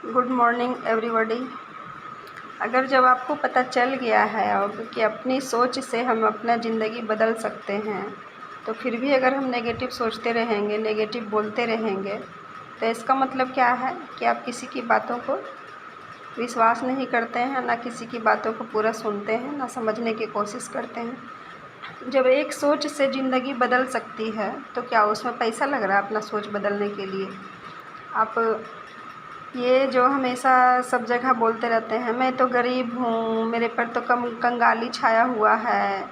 Good morning everybody. अगर जब आपको पता चल गया है अब कि अपनी सोच से हम अपना ज़िंदगी बदल सकते हैं, तो फिर भी अगर हम नेगेटिव सोचते रहेंगे, नेगेटिव बोलते रहेंगे, तो इसका मतलब क्या है कि आप किसी की बातों को विश्वास नहीं करते हैं, ना किसी की बातों को पूरा सुनते हैं, ना समझने की कोशिश करते हैं। जब एक सोच से ज़िंदगी बदल सकती है, तो क्या उसमें पैसा लग रहा है अपना सोच बदलने के लिए? आप ये जो हमेशा सब जगह बोलते रहते हैं, मैं तो गरीब हूँ, मेरे पर तो कंगाली छाया हुआ है,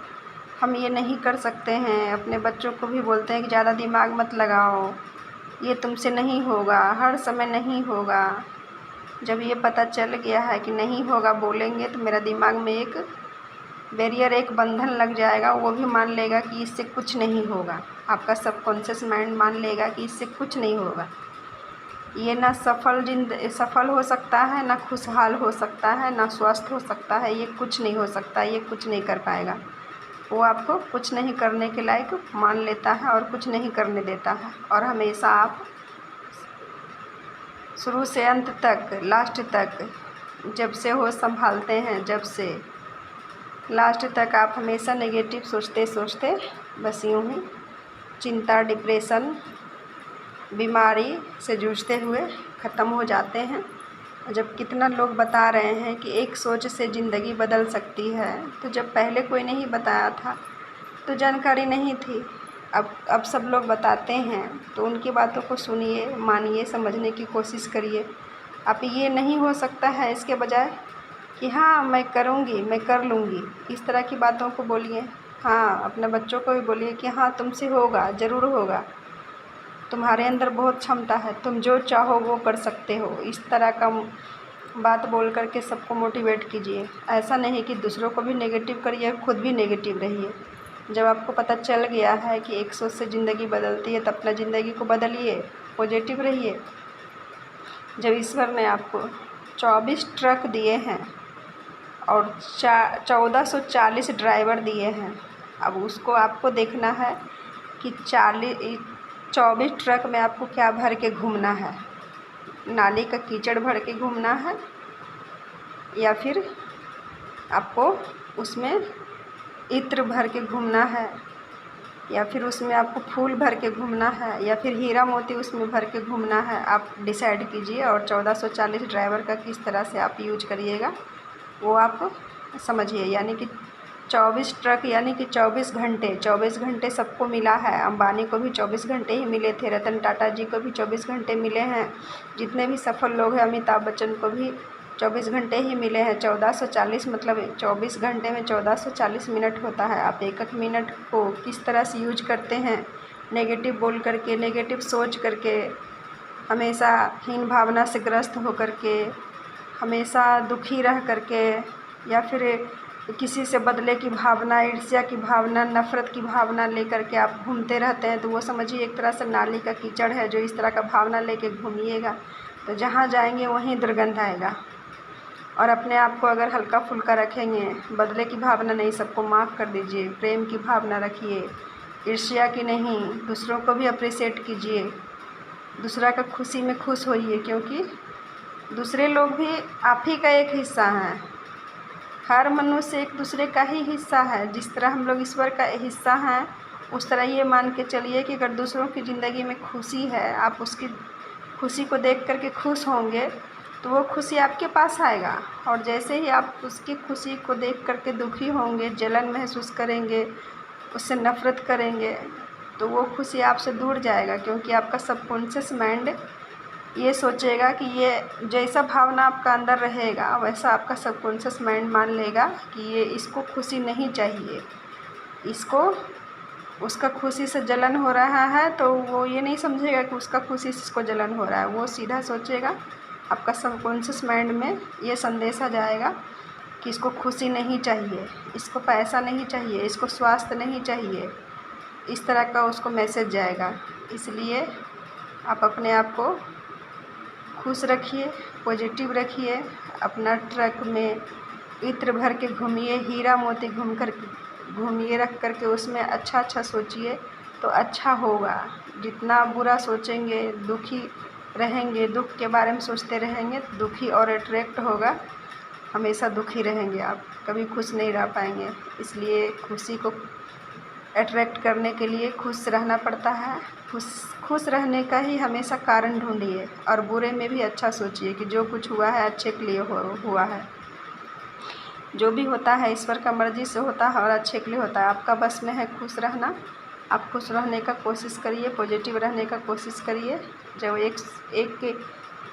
हम ये नहीं कर सकते हैं। अपने बच्चों को भी बोलते हैं कि ज़्यादा दिमाग मत लगाओ, ये तुमसे नहीं होगा, हर समय नहीं होगा। जब ये पता चल गया है कि नहीं होगा बोलेंगे, तो मेरा दिमाग में एक बैरियर, एक बंधन लग जाएगा। वो भी मान लेगा कि इससे कुछ नहीं होगा। आपका सबकॉन्शियस माइंड मान लेगा कि इससे कुछ नहीं होगा। ये ना सफल हो सकता है, ना खुशहाल हो सकता है, ना स्वस्थ हो सकता है। ये कुछ नहीं हो सकता, ये कुछ नहीं कर पाएगा। वो आपको कुछ नहीं करने के लायक मान लेता है और कुछ नहीं करने देता है। और हमेशा आप शुरू से अंत तक, लास्ट तक, जब से होश संभालते हैं, जब से लास्ट तक आप हमेशा नेगेटिव सोचते सोचते बस यूँ ही चिंता, डिप्रेशन, बीमारी से जूझते हुए ख़त्म हो जाते हैं। जब कितना लोग बता रहे हैं कि एक सोच से ज़िंदगी बदल सकती है, तो जब पहले कोई नहीं बताया था तो जानकारी नहीं थी। अब सब लोग बताते हैं, तो उनकी बातों को सुनिए, मानिए, समझने की कोशिश करिए। आप ये नहीं हो सकता है इसके बजाय कि हाँ मैं करूँगी, मैं कर लूँगी, इस तरह की बातों को बोलिए। हाँ, अपने बच्चों को भी बोलिए कि हाँ तुमसे होगा, ज़रूर होगा, तुम्हारे अंदर बहुत क्षमता है, तुम जो चाहो वो कर सकते हो। इस तरह का बात बोल करके सबको मोटिवेट कीजिए। ऐसा नहीं कि दूसरों को भी नेगेटिव करिए, खुद भी नेगेटिव रहिए। जब आपको पता चल गया है कि एक सोच से ज़िंदगी बदलती है, तो अपना ज़िंदगी को बदलिए, पॉजिटिव रहिए। जब ईश्वर ने आपको 24 ट्रक दिए हैं और 1440 ड्राइवर दिए हैं, अब उसको आपको देखना है कि 24 ट्रक में आपको क्या भर के घूमना है। नाली का कीचड़ भर के घूमना है, या फिर आपको उसमें इत्र भर के घूमना है, या फिर उसमें आपको फूल भर के घूमना है, या फिर हीरा मोती उसमें भर के घूमना है। आप डिसाइड कीजिए। और 1440 ड्राइवर का किस तरह से आप यूज करिएगा वो आप समझिए। यानी कि 24 ट्रक, यानी कि 24 घंटे सबको मिला है। अंबानी को भी 24 घंटे ही मिले थे, रतन टाटा जी को भी 24 घंटे मिले हैं, जितने भी सफल लोग हैं, अमिताभ बच्चन को भी 24 घंटे ही मिले हैं। 1440 मतलब 24 घंटे में 1440 मिनट होता है। आप एक एक मिनट को किस तरह से यूज करते हैं, नेगेटिव बोल करके, नेगेटिव सोच करके, हमेशा हीन भावना से ग्रस्त हो करके, हमेशा दुखी रह करके, या फिर किसी से बदले की भावना, ईर्ष्या की भावना, नफ़रत की भावना लेकर के आप घूमते रहते हैं, तो वो समझिए एक तरह से नाली का कीचड़ है। जो इस तरह का भावना लेके घूमिएगा, तो जहाँ जाएंगे वहीं दुर्गंध आएगा। और अपने आप को अगर हल्का फुल्का रखेंगे, बदले की भावना नहीं, सबको माफ़ कर दीजिए, प्रेम की भावना रखिए, ईर्ष्या की नहीं, दूसरों को भी अप्रिशिएट कीजिए, दूसरा का खुशी में खुश होइए, क्योंकि दूसरे लोग भी आप ही का एक हिस्सा हैं। हर मनुष्य एक दूसरे का ही हिस्सा है। जिस तरह हम लोग ईश्वर का हिस्सा हैं, उस तरह ये मान के चलिए कि अगर दूसरों की ज़िंदगी में खुशी है, आप उसकी खुशी को देख कर के खुश होंगे, तो वो खुशी आपके पास आएगा। और जैसे ही आप उसकी खुशी को देख कर के दुखी होंगे, जलन महसूस करेंगे, उससे नफ़रत करेंगे, तो वो खुशी आपसे दूर जाएगा। क्योंकि आपका सबकॉन्शियस माइंड ये सोचेगा कि ये जैसा भावना आपका अंदर रहेगा, वैसा आपका सबकॉन्शियस माइंड मान लेगा कि ये इसको खुशी नहीं चाहिए, इसको उसका खुशी से जलन हो रहा है। तो वो ये नहीं समझेगा कि उसका खुशी से इसको जलन हो रहा है। वो सीधा सोचेगा, आपका सबकॉन्शियस माइंड में ये संदेशा जाएगा कि इसको खुशी नहीं चाहिए, इसको पैसा नहीं चाहिए, इसको स्वास्थ्य नहीं चाहिए। इस तरह का उसको मैसेज जाएगा। इसलिए आप अपने आप को खुश रखिए, पॉजिटिव रखिए। अपना ट्रक में इत्र भर के घूमिए, हीरा मोती घूमिए रख कर के, उसमें अच्छा अच्छा सोचिए तो अच्छा होगा। जितना बुरा सोचेंगे, दुखी रहेंगे, दुख के बारे में सोचते रहेंगे तो दुखी और अट्रैक्ट होगा, हमेशा दुखी रहेंगे आप, कभी खुश नहीं रह पाएंगे। इसलिए खुशी को अट्रैक्ट करने के लिए खुश रहना पड़ता है। खुश रहने का ही हमेशा कारण ढूंढिए और बुरे में भी अच्छा सोचिए कि जो कुछ हुआ है अच्छे के लिए हुआ है। जो भी होता है ईश्वर का मर्ज़ी से होता है और अच्छे के लिए होता है। आपका बस में है खुश रहना, आप खुश रहने का कोशिश करिए, पॉजिटिव रहने का कोशिश करिए। जब एक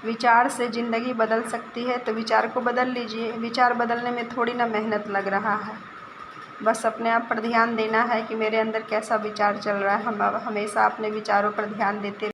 विचार से ज़िंदगी बदल सकती है तो विचार को बदल लीजिए। विचार बदलने में थोड़ी ना मेहनत लग रहा है, बस अपने आप पर ध्यान देना है कि मेरे अंदर कैसा विचार चल रहा है। हम हमेशा अपने विचारों पर ध्यान देते